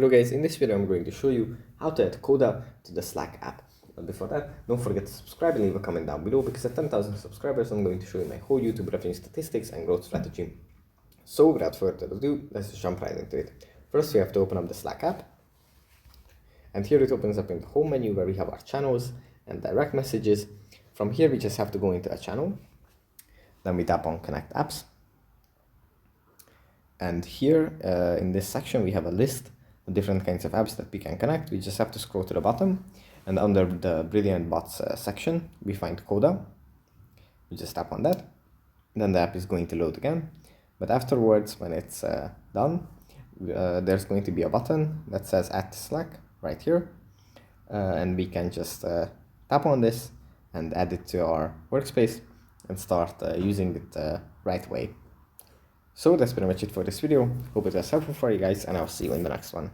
Hello guys, in this video I'm going to show you how to add Coda to the Slack app. But before that, don't forget to subscribe and leave a comment down below, because at 10,000 subscribers I'm going to show you my whole YouTube revenue statistics and growth strategy. So without further ado, let's just jump right into it. First we have to open up the Slack app. And here it opens up in the home menu where we have our channels and direct messages. From here we just have to go into a channel. Then we tap on Connect Apps. And here in this section we have a list of different kinds of apps that we can connect. We just have to scroll to the bottom, and under the Brilliant Bots section we find Coda. We just tap on that, then the app is going to load again. But afterwards, when it's done, there's going to be a button that says Add to Slack right here, and we can just tap on this and add it to our workspace and start using it the right way. So that's pretty much it for this video. Hope it was helpful for you guys, and I'll see you in the next one.